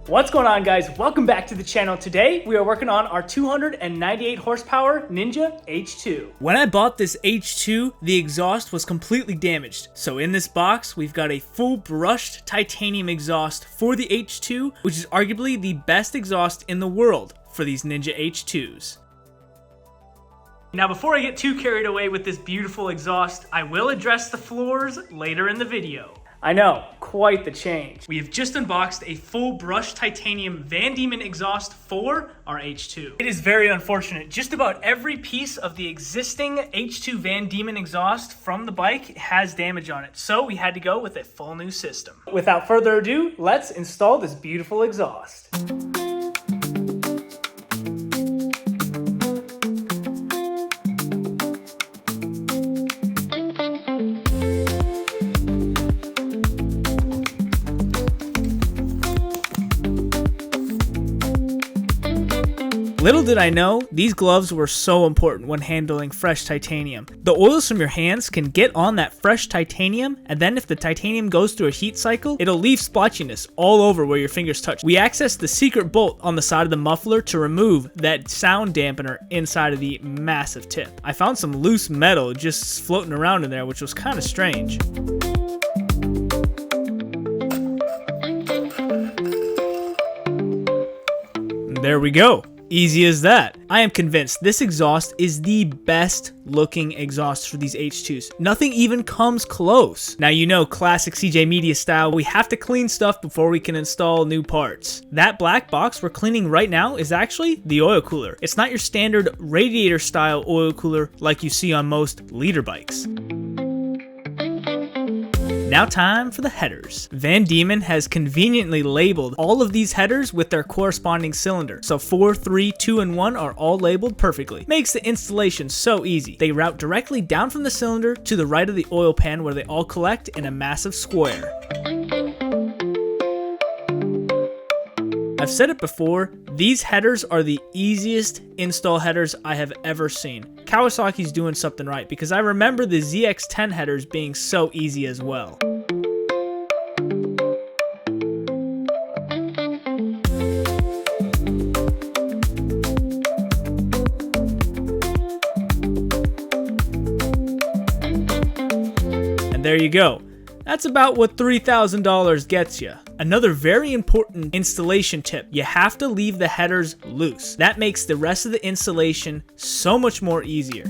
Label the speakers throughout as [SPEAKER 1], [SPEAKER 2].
[SPEAKER 1] What's going on, guys? Welcome back to the channel. Today we are working on our 298 horsepower Ninja H2. When I bought this H2, the exhaust was completely damaged. So in this box, we've got a full brushed titanium exhaust for the H2, which is arguably the best exhaust in the world for these Ninja H2s. Now, before I get too carried away with this beautiful exhaust, I will address the floors later in the video. I know, quite the change. We have just unboxed a full brushed titanium Vandemon exhaust for our H2. It is very unfortunate. Just about every piece of the existing H2 Vandemon exhaust from the bike has damage on it, so we had to go with a full new system. Without further ado, let's install this beautiful exhaust. Little did I know, these gloves were so important when handling fresh titanium. The oils from your hands can get on that fresh titanium, and then if the titanium goes through a heat cycle, it'll leave splotchiness all over where your fingers touch. We accessed the secret bolt on the side of the muffler to remove that sound dampener inside of the massive tip. I found some loose metal just floating around in there, which was kind of strange. There we go. Easy as that. I am convinced this exhaust is the best looking exhaust for these H2s. Nothing even comes close. Now, you know, classic CJ Media style, we have to clean stuff before we can install new parts. That black box we're cleaning right now is actually the oil cooler. It's not your standard radiator style oil cooler like you see on most leader bikes. Now time for the headers. Vandemon has conveniently labeled all of these headers with their corresponding cylinder. So 4, 3, 2, and 1 are all labeled perfectly. Makes the installation so easy. They route directly down from the cylinder to the right of the oil pan where they all collect in a massive square. I've said it before, these headers are the easiest install headers I have ever seen. Kawasaki's doing something right because I remember the ZX10 headers being so easy as well. And there you go. That's about what $3,000 gets you. Another very important installation tip, you have to leave the headers loose. That makes the rest of the installation so much more easier.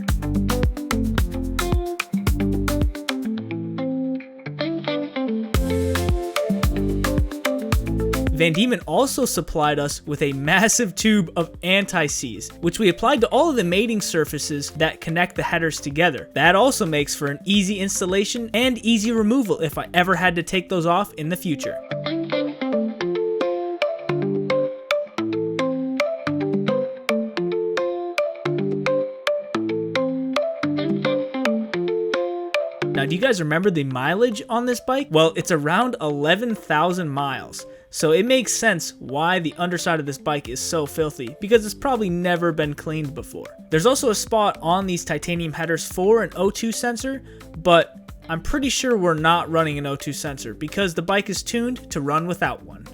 [SPEAKER 1] Vandemon also supplied us with a massive tube of anti-seize, which we applied to all of the mating surfaces that connect the headers together. That also makes for an easy installation and easy removal if I ever had to take those off in the future. Now, do you guys remember the mileage on this bike? Well, it's around 11,000 miles. So it makes sense why the underside of this bike is so filthy, because it's probably never been cleaned before. There's also a spot on these titanium headers for an O2 sensor, but I'm pretty sure we're not running an O2 sensor because the bike is tuned to run without one.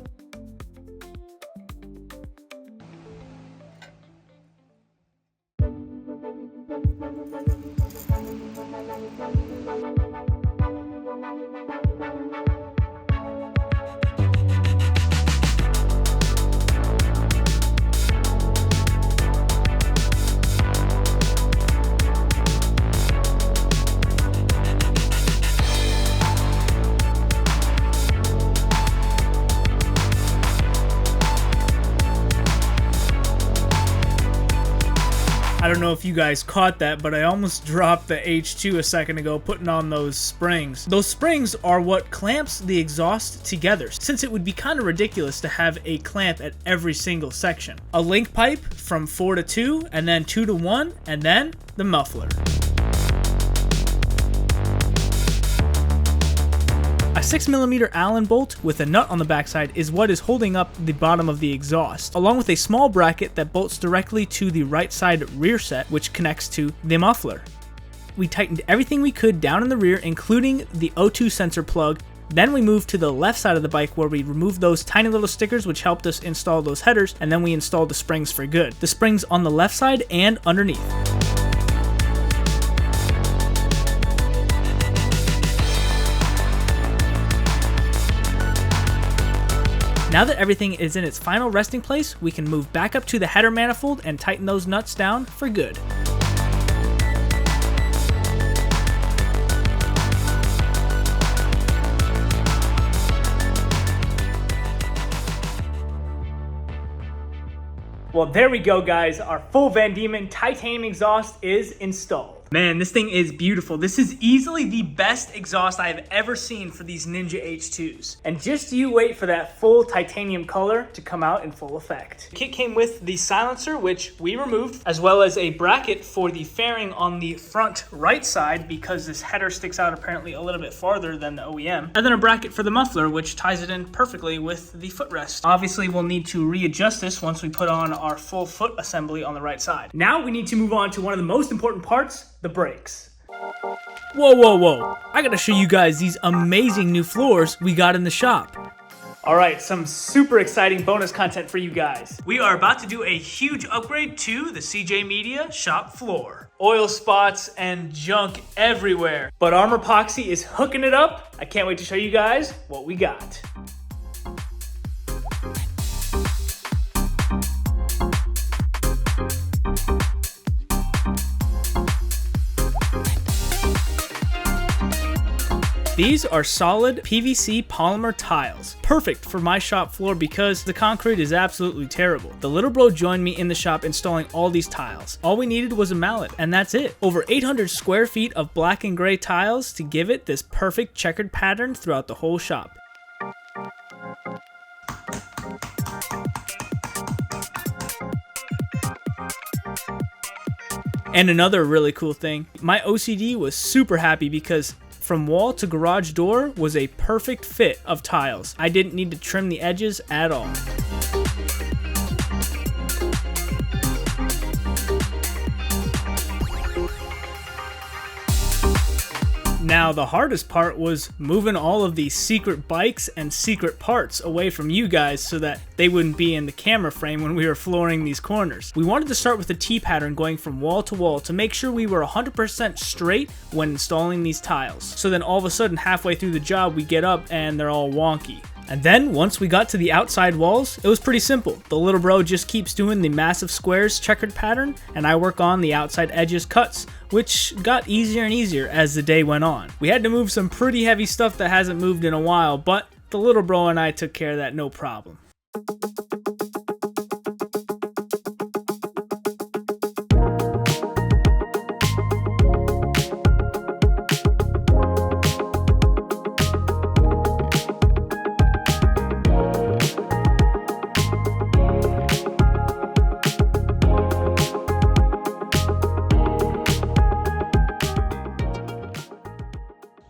[SPEAKER 1] I don't know if you guys caught that, but I almost dropped the H2 a second ago putting on those springs. Those springs are what clamps the exhaust together, since it would be kind of ridiculous to have a clamp at every single section. A link pipe from 4 to 2, and then 2 to 1, and then the muffler. A 6mm Allen bolt with a nut on the backside is what is holding up the bottom of the exhaust, along with a small bracket that bolts directly to the right side rear set, which connects to the muffler. We tightened everything we could down in the rear, including the O2 sensor plug, Then we moved to the left side of the bike where we removed those tiny little stickers which helped us install those headers, and then we installed the springs for good. The springs on the left side and underneath. Now that everything is in its final resting place, we can move back up to the header manifold and tighten those nuts down for good. Well, there we go, guys. Our full Vandemon titanium exhaust is installed. Man, this thing is beautiful. This is easily the best exhaust I have ever seen for these Ninja H2s. And just you wait for that full titanium color to come out in full effect. The kit came with the silencer, which we removed, as well as a bracket for the fairing on the front right side because this header sticks out apparently a little bit farther than the OEM. And then a bracket for the muffler, which ties it in perfectly with the footrest. Obviously, we'll need to readjust this once we put on our full foot assembly on the right side. Now we need to move on to one of the most important parts, the brakes. Whoa, whoa, whoa. I gotta show you guys these amazing new floors we got in the shop. All right, some super exciting bonus content for you guys. We are about to do a huge upgrade to the CJ Media shop floor. Oil spots and junk everywhere. But Armor POXY is hooking it up. I can't wait to show you guys what we got. These are solid PVC polymer tiles, perfect for my shop floor because the concrete is absolutely terrible. The little bro joined me in the shop installing all these tiles. All we needed was a mallet, and that's it. Over 800 square feet of black and gray tiles to give it this perfect checkered pattern throughout the whole shop. And another really cool thing, my OCD was super happy because from wall to garage door was a perfect fit of tiles. I didn't need to trim the edges at all. Now, the hardest part was moving all of these secret bikes and secret parts away from you guys so that they wouldn't be in the camera frame when we were flooring these corners. We wanted to start with a T-pattern going from wall to wall to make sure we were 100% straight when installing these tiles. So then all of a sudden, halfway through the job, we get up and they're all wonky. And then, once we got to the outside walls, it was pretty simple. The little bro just keeps doing the massive squares checkered pattern, and I work on the outside edges cuts, which got easier and easier as the day went on. We had to move some pretty heavy stuff that hasn't moved in a while, but the little bro and I took care of that no problem.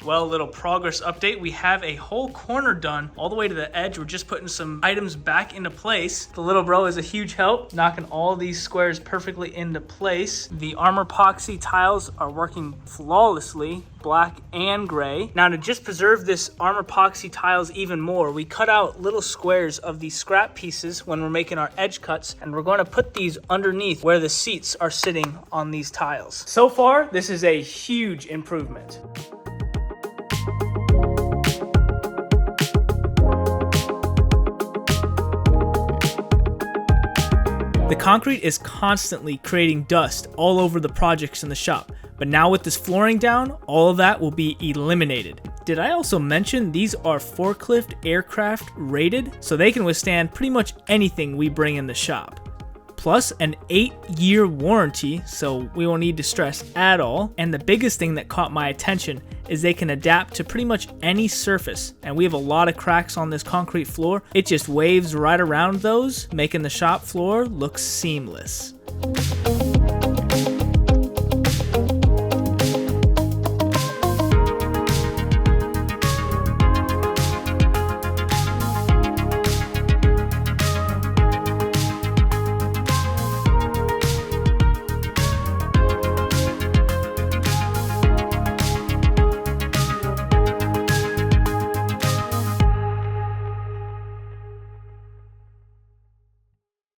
[SPEAKER 1] Well, little progress update. We have a whole corner done all the way to the edge. We're just putting some items back into place. The little bro is a huge help, knocking all these squares perfectly into place. The Armor POXY tiles are working flawlessly, black and gray. Now, to just preserve this Armor POXY tiles even more, we cut out little squares of these scrap pieces when we're making our edge cuts, and we're going to put these underneath where the seats are sitting on these tiles. So far, this is a huge improvement. The concrete is constantly creating dust all over the projects in the shop, but now with this flooring down, all of that will be eliminated. Did I also mention these are forklift aircraft rated, so they can withstand pretty much anything we bring in the shop. Plus an 8-year warranty, so we won't need to stress at all. And the biggest thing that caught my attention is they can adapt to pretty much any surface, and we have a lot of cracks on this concrete floor. It just waves right around those, making the shop floor look seamless.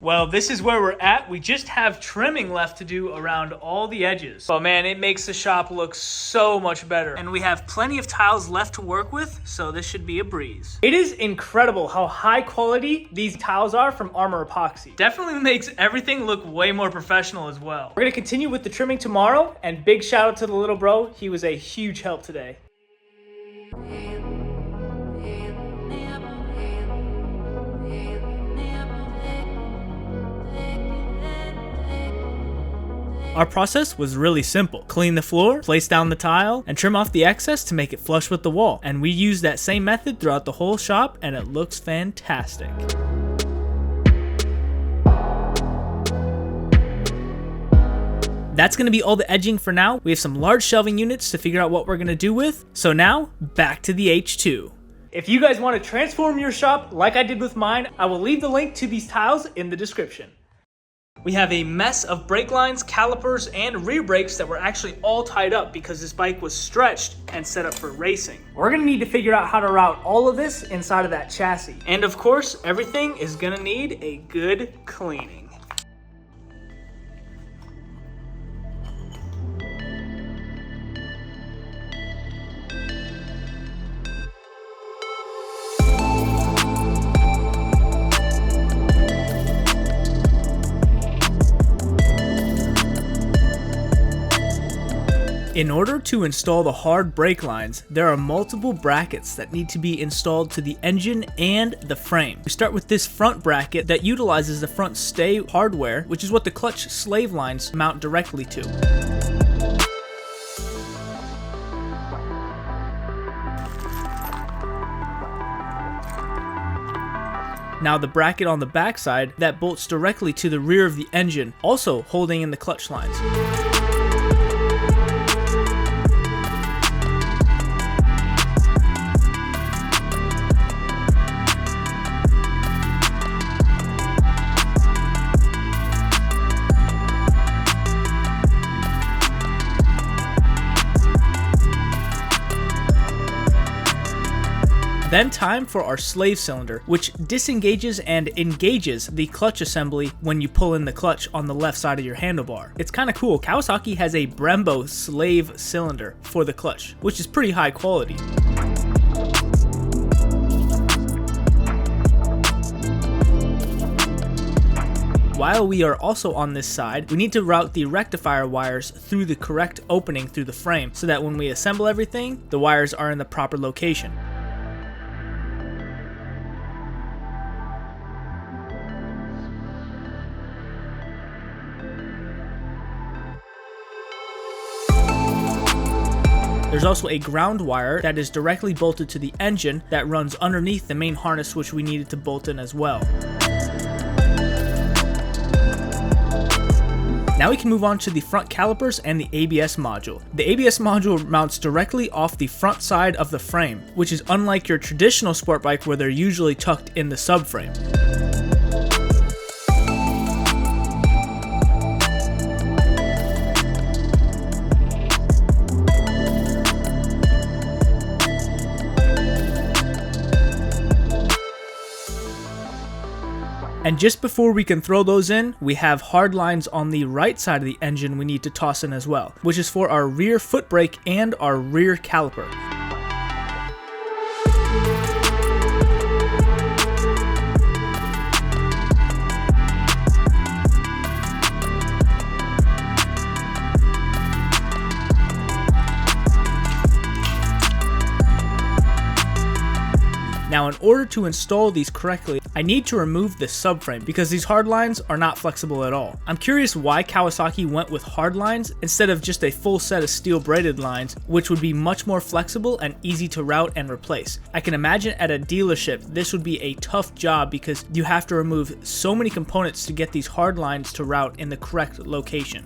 [SPEAKER 1] Well, this is where we're at. We just have trimming left to do around all the edges. Oh man, it makes the shop look so much better. And we have plenty of tiles left to work with, so this should be a breeze. It is incredible how high quality these tiles are from Armor Epoxy. Definitely makes everything look way more professional as well. We're gonna continue with the trimming tomorrow, and big shout out to the little bro. He was a huge help today. Our process was really simple. Clean the floor, place down the tile, and trim off the excess to make it flush with the wall. And we used that same method throughout the whole shop, and it looks fantastic. That's going to be all the edging for now. We have some large shelving units to figure out what we're going to do with. So now, back to the H2. If you guys want to transform your shop like I did with mine, I will leave the link to these tiles in the description. We have a mess of brake lines, calipers, and rear brakes that were actually all tied up because this bike was stretched and set up for racing. We're gonna need to figure out how to route all of this inside of that chassis. And of course, everything is gonna need a good cleaning. In order to install the hard brake lines, there are multiple brackets that need to be installed to the engine and the frame. We start with this front bracket that utilizes the front stay hardware, which is what the clutch slave lines mount directly to. Now the bracket on the backside that bolts directly to the rear of the engine, also holding in the clutch lines. Then time for our slave cylinder, which disengages and engages the clutch assembly when you pull in the clutch on the left side of your handlebar. It's kind of cool. Kawasaki has a Brembo slave cylinder for the clutch, which is pretty high quality. While we are also on this side, we need to route the rectifier wires through the correct opening through the frame so that when we assemble everything, the wires are in the proper location. There's also a ground wire that is directly bolted to the engine that runs underneath the main harness, which we needed to bolt in as well. Now we can move on to the front calipers and the ABS module. The ABS module mounts directly off the front side of the frame, which is unlike your traditional sport bike where they're usually tucked in the subframe. And just before we can throw those in, we have hard lines on the right side of the engine we need to toss in as well, which is for our rear foot brake and our rear caliper. Now in order to install these correctly, I need to remove the subframe because these hard lines are not flexible at all. I'm curious why Kawasaki went with hard lines instead of just a full set of steel braided lines, which would be much more flexible and easy to route and replace. I can imagine at a dealership this would be a tough job because you have to remove so many components to get these hard lines to route in the correct location.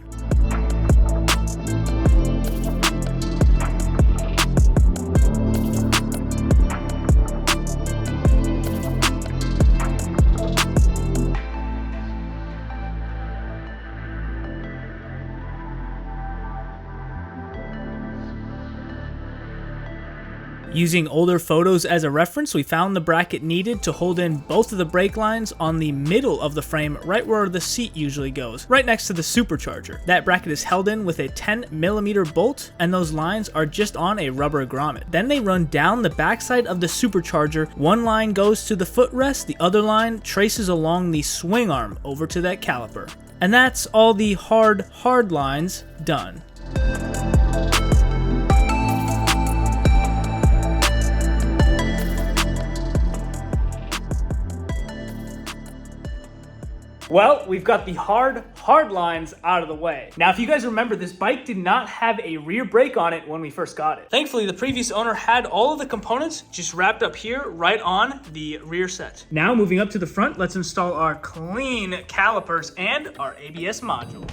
[SPEAKER 1] Using older photos as a reference, we found the bracket needed to hold in both of the brake lines on the middle of the frame, right where the seat usually goes, right next to the supercharger. That bracket is held in with a 10mm bolt, and those lines are just on a rubber grommet. Then they run down the backside of the supercharger. One line goes to the footrest, the other line traces along the swing arm over to that caliper. And that's all the hard lines done. Well, we've got the hard lines out of the way. Now, if you guys remember, this bike did not have a rear brake on it when we first got it. Thankfully, the previous owner had all of the components just wrapped up here, right on the rear set. Now, moving up to the front, let's install our clean calipers and our ABS module.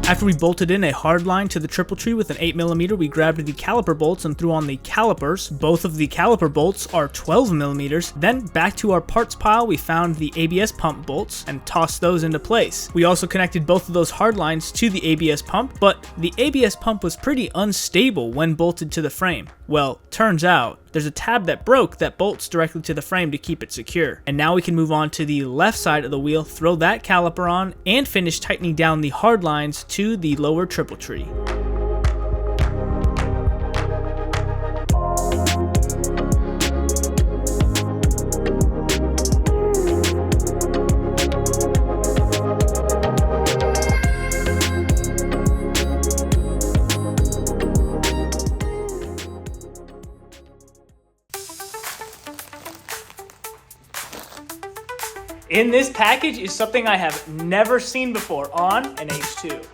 [SPEAKER 1] After we bolted in a hard line to the triple tree with an 8mm, we grabbed the caliper bolts and threw on the calipers. Both of the caliper bolts are 12mm. Then back to our parts pile, we found the ABS pump bolts and tossed those into place. We also connected both of those hard lines to the ABS pump, but the ABS pump was pretty unstable when bolted to the frame. Well, turns out there's a tab that broke that bolts directly to the frame to keep it secure. And now we can move on to the left side of the wheel, throw that caliper on, and finish tightening down the hard lines to the lower triple tree. In this package is something I have never seen before on an H2.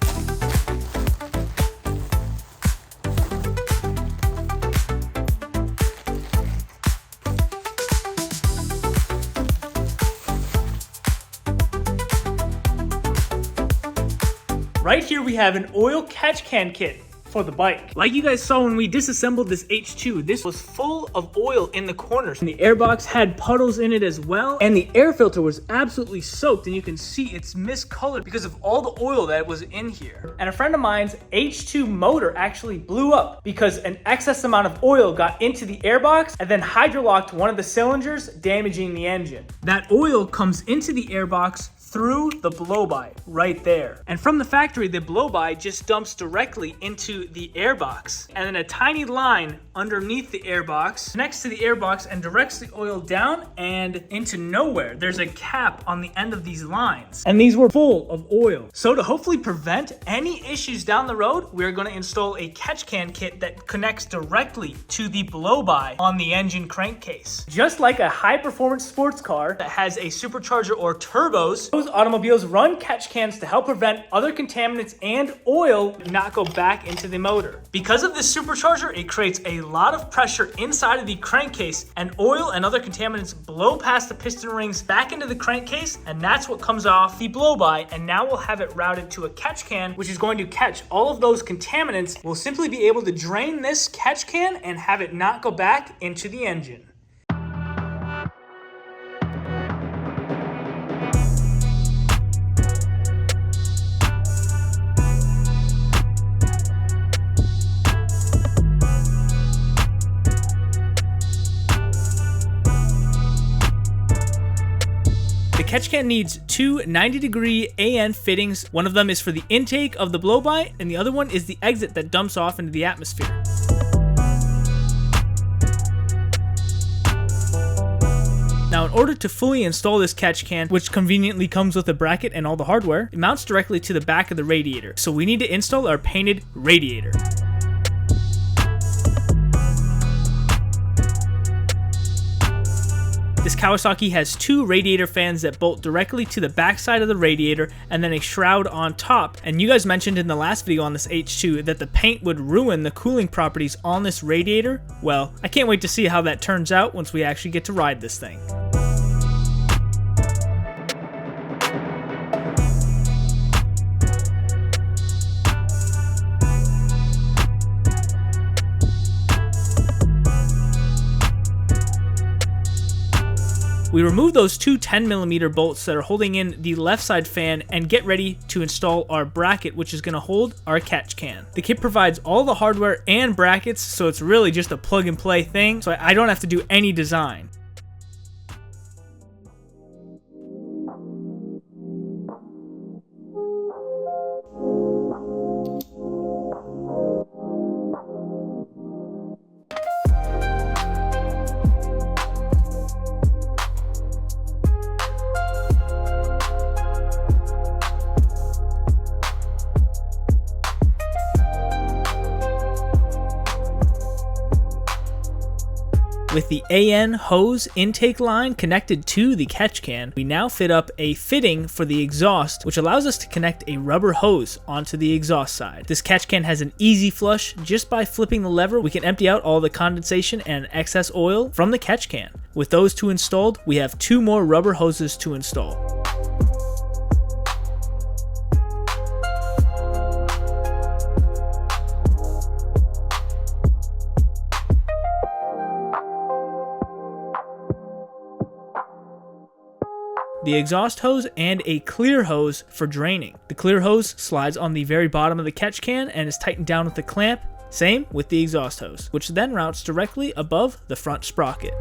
[SPEAKER 1] Right here we have an oil catch can kit for the bike. Like you guys saw when we disassembled this H2, this was full of oil in the corners. And the airbox had puddles in it as well. And the air filter was absolutely soaked, and you can see it's miscolored because of all the oil that was in here. And a friend of mine's H2 motor actually blew up because an excess amount of oil got into the airbox and then hydrolocked one of the cylinders, damaging the engine. That oil comes into the airbox through the blow-by right there. And from the factory, the blow-by just dumps directly into the airbox. And then a tiny line underneath the airbox connects to the airbox and directs the oil down and into nowhere. There's a cap on the end of these lines. And these were full of oil. So to hopefully prevent any issues down the road, we're gonna install a catch can kit that connects directly to the blow-by on the engine crankcase. Just like a high-performance sports car that has a supercharger or turbos, those automobiles run catch cans to help prevent other contaminants and oil not go back into the motor. Because of this supercharger, it creates a lot of pressure inside of the crankcase, and oil and other contaminants blow past the piston rings back into the crankcase, and that's what comes off the blow-by. And now we'll have it routed to a catch can, which is going to catch all of those contaminants. We'll simply be able to drain this catch can and have it not go back into the engine. The catch can needs two 90-degree AN fittings. One of them is for the intake of the blow-by, and the other one is the exit that dumps off into the atmosphere. Now, in order to fully install this catch can, which conveniently comes with a bracket and all the hardware, it mounts directly to the back of the radiator. So we need to install our painted radiator. This Kawasaki has two radiator fans that bolt directly to the backside of the radiator and then a shroud on top. And you guys mentioned in the last video on this H2 that the paint would ruin the cooling properties on this radiator. Well, I can't wait to see how that turns out once we actually get to ride this thing. We remove those two 10mm bolts that are holding in the left side fan and get ready to install our bracket, which is going to hold our catch can. The kit provides all the hardware and brackets, so it's really just a plug and play thing, so I don't have to do any design. With the AN hose intake line connected to the catch can, we now fit up a fitting for the exhaust, which allows us to connect a rubber hose onto the exhaust side. This catch can has an easy flush. Just by flipping the lever, we can empty out all the condensation and excess oil from the catch can. With those two installed, we have 2 more rubber hoses to install. The exhaust hose and a clear hose for draining. The clear hose slides on the very bottom of the catch can and is tightened down with a clamp. Same with the exhaust hose, which then routes directly above the front sprocket.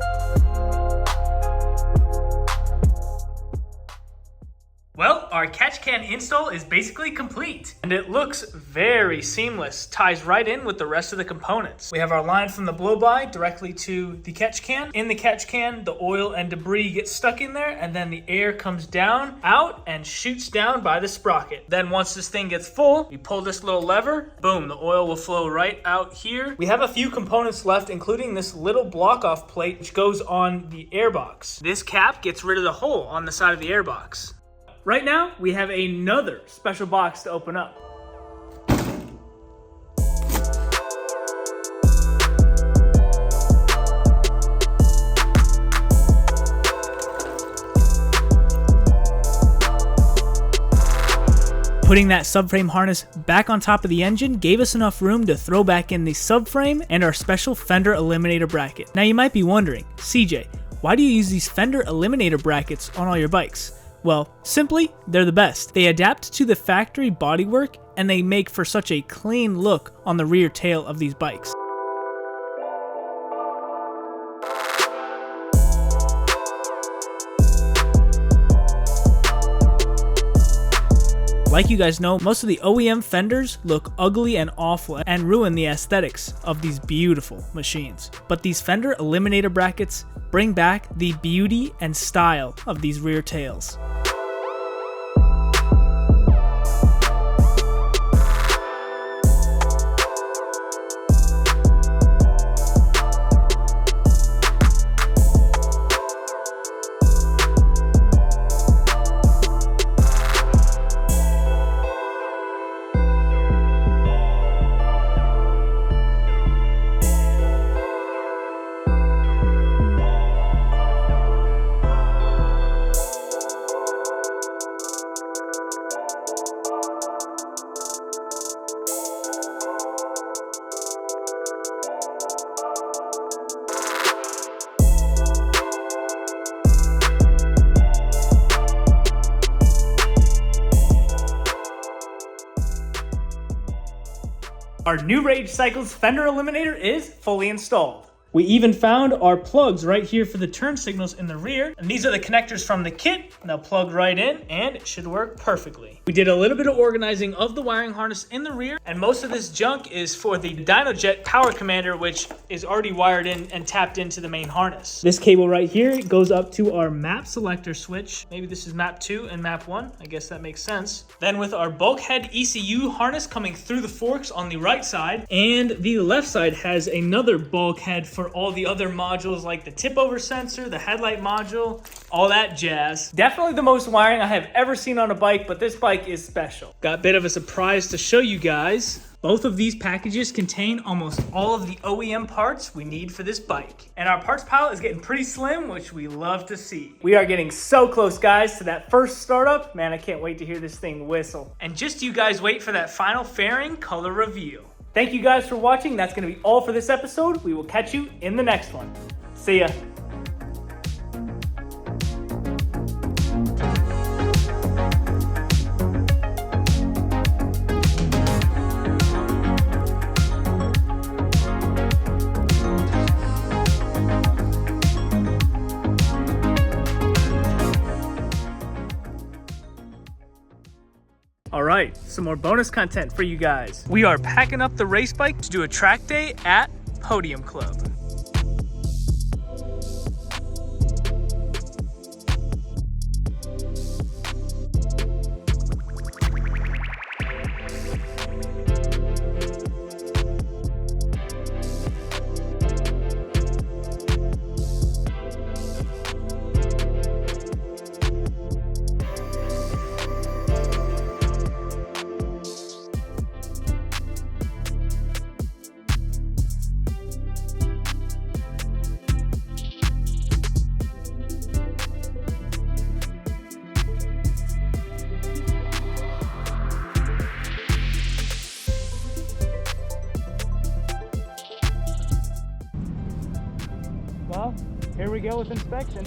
[SPEAKER 1] Well, our catch can install is basically complete, and it looks very seamless, ties right in with the rest of the components. We have our line from the blow-by directly to the catch can. In the catch can, the oil and debris get stuck in there, and then the air comes down, out, and shoots down by the sprocket. Then once this thing gets full, we pull this little lever, boom, the oil will flow right out here. We have a few components left, including this little block-off plate, which goes on the airbox. This cap gets rid of the hole on the side of the airbox. Right now, we have another special box to open up. Putting that subframe harness back on top of the engine gave us enough room to throw back in the subframe and our special Fender Eliminator bracket. Now you might be wondering, CJ, why do you use these Fender Eliminator brackets on all your bikes? Well, simply, they're the best. They adapt to the factory bodywork and they make for such a clean look on the rear tail of these bikes. Like you guys know, most of the OEM Fenders look ugly and awful and ruin the aesthetics of these beautiful machines. But these Fender Eliminator brackets bring back the beauty and style of these rear tails. Our new Rage Cycles Fender Eliminator is fully installed. We even found our plugs right here for the turn signals in the rear, and these are the connectors from the kit. They'll plug right in and it should work perfectly. We did a little bit of organizing of the wiring harness in the rear, and most of this junk is for the DynoJet power commander, which is already wired in and tapped into the main harness. This cable right here goes up to our map selector switch. Maybe this is map 2 and map 1. I guess that makes sense. Then with our bulkhead ECU harness coming through the forks on the right side, and the left side has another bulkhead for all the other modules like the tip over sensor, the headlight module, all that jazz. Definitely the most wiring I have ever seen on a bike, but this bike is special. Got a bit of a surprise to show you guys. Both of these packages contain almost all of the OEM parts we need for this bike. And our parts pile is getting pretty slim, which we love to see. We are getting so close, guys, to that first startup. Man, I can't wait to hear this thing whistle. And just you guys wait for that final fairing color reveal. Thank you guys for watching. That's going to be all for this episode. We will catch you in the next one. See ya. right, some more bonus content for you guys. We are packing up the race bike to do a track day at Podium Club. Well, here we go with inspection.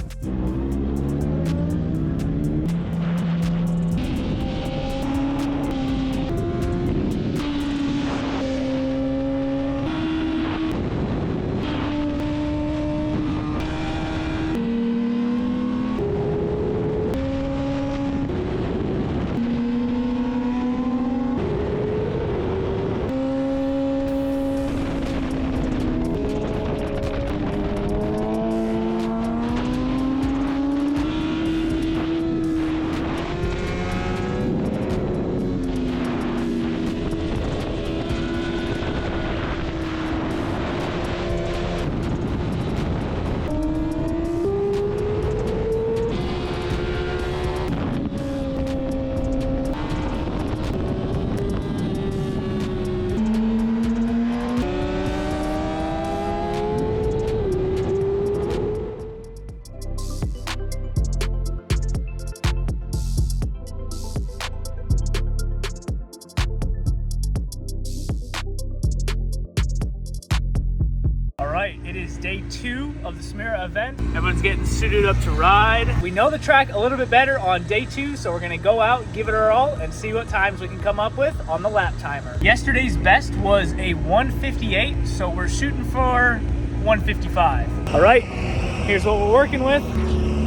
[SPEAKER 1] It is day 2 of the YOSHIMURA event. Everyone's getting suited up to ride. We know the track a little bit better on day 2, so we're gonna go out, give it our all, and see what times we can come up with on the lap timer. Yesterday's best was a 1:58, so we're shooting for 1:55. All right, here's what we're working with.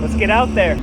[SPEAKER 1] Let's get out there.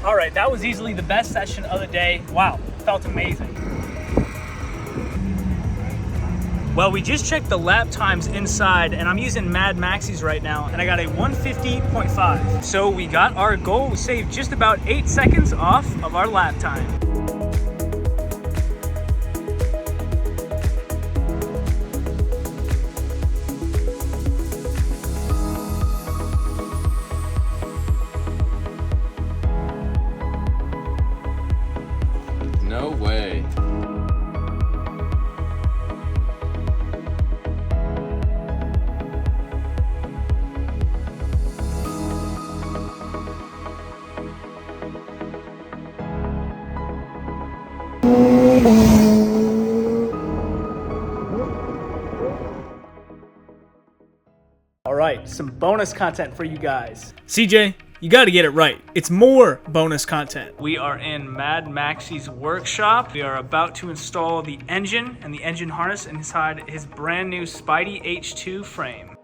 [SPEAKER 1] All right, that was easily the best session of the day. Wow, felt amazing. Well, we just checked the lap times inside, and I'm using Mad Maxis right now, and I got a 1:50.5. So we got our goal. We saved just about 8 seconds off of our lap time.
[SPEAKER 2] No way.
[SPEAKER 1] All right, some bonus content for you guys. CJ, you got to get it right. It's more bonus content. We are in Mad Maxi's workshop. We are about to install the engine and the engine harness inside his brand new Spidey H2 frame.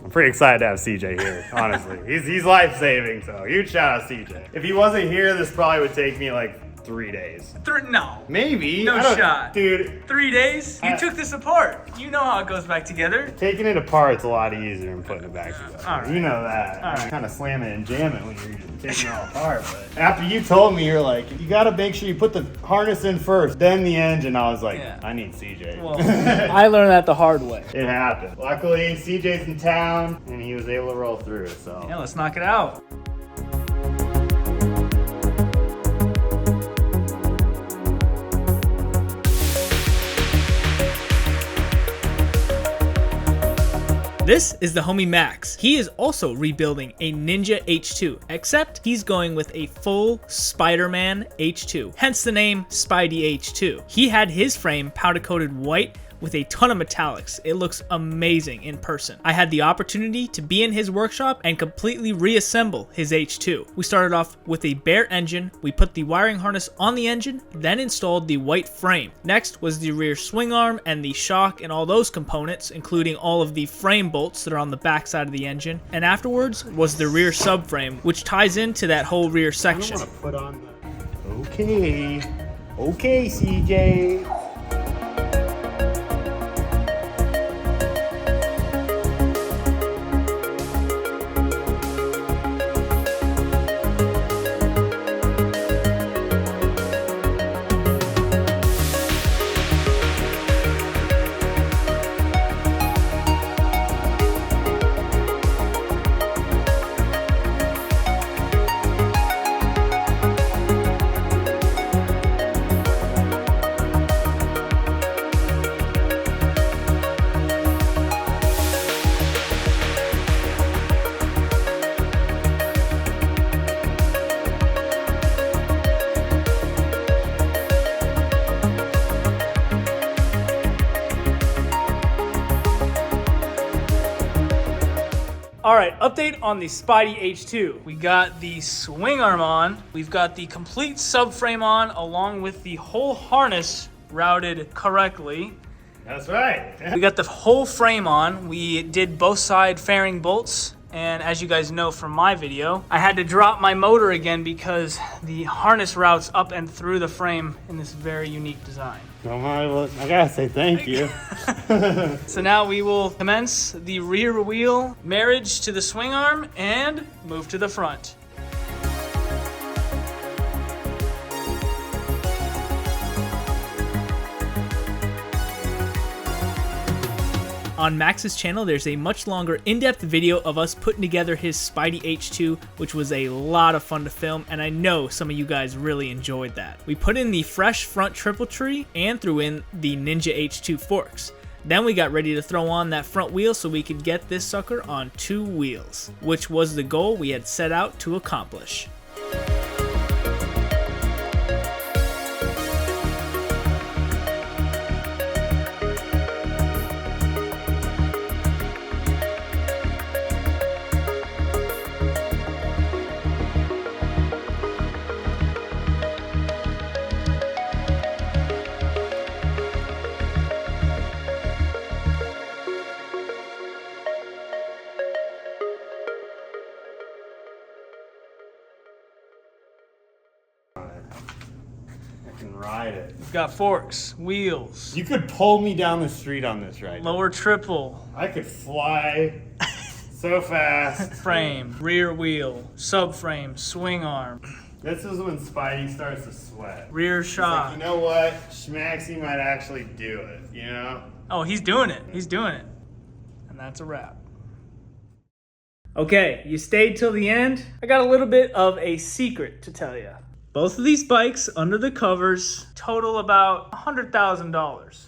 [SPEAKER 3] I'm pretty excited to have CJ here, honestly. He's life-saving, so huge shout out CJ. If he wasn't here, this probably would take me like 3 days.
[SPEAKER 1] No.
[SPEAKER 3] Maybe.
[SPEAKER 1] No shot.
[SPEAKER 3] Dude.
[SPEAKER 1] 3 days? You took this apart. You know how it goes back together.
[SPEAKER 3] Taking it apart's a lot easier than putting it back together.
[SPEAKER 1] All right.
[SPEAKER 3] You know that.
[SPEAKER 1] All right.
[SPEAKER 3] Kind of slam it and jam it when you're taking it all apart. But after you told me, you're like, you got to make sure you put the harness in first, then the engine. I was like,
[SPEAKER 1] Yeah.
[SPEAKER 3] I need CJ.
[SPEAKER 1] Well, I learned that the hard way.
[SPEAKER 3] It happened. Luckily, CJ's in town, and he was able to roll through, so.
[SPEAKER 1] Yeah, let's knock it out. This is the homie Max. He is also rebuilding a Ninja H2, except he's going with a full Spider-Man H2, hence the name Spidey H2. He had his frame powder coated white with a ton of metallics. It looks amazing in person. I had the opportunity to be in his workshop and completely reassemble his H2. We started off with a bare engine, we put the wiring harness on the engine, then installed the white frame. Next was the rear swing arm and the shock and all those components, including all of the frame bolts that are on the back side of the engine. And afterwards was the rear subframe, which ties into that whole rear section.
[SPEAKER 3] I don't want to put on the... Okay, CJ.
[SPEAKER 1] Alright, update on the Spidey H2. We got the swing arm on, we've got the complete subframe on, along with the whole harness routed correctly.
[SPEAKER 3] That's right.
[SPEAKER 1] We got the whole frame on, we did both side fairing bolts, and as you guys know from my video, I had to drop my motor again because the harness routes up and through the frame in this very unique design.
[SPEAKER 3] I gotta say thank you.
[SPEAKER 1] So now we will commence the rear wheel marriage to the swing arm and move to the front. On Max's channel, there's a much longer in-depth video of us putting together his Spidey H2, which was a lot of fun to film, and I know some of you guys really enjoyed that. We put in the fresh front triple tree and threw in the Ninja H2 forks. Then we got ready to throw on that front wheel so we could get this sucker on 2 wheels, which was the goal we had set out to accomplish.
[SPEAKER 3] Ride it.
[SPEAKER 1] We've got forks, wheels.
[SPEAKER 3] You could pull me down the street on this right now.
[SPEAKER 1] Lower triple.
[SPEAKER 3] I could fly so fast.
[SPEAKER 1] Frame, rear wheel, subframe, swing arm.
[SPEAKER 3] This is when Spidey starts to sweat.
[SPEAKER 1] Rear shock.
[SPEAKER 3] Like, you know what? Schmaxy might actually do it, you know?
[SPEAKER 1] Oh, he's doing it. He's doing it. And that's a wrap. Okay, you stayed till the end. I got a little bit of a secret to tell you. Both of these bikes under the covers total about $100,000.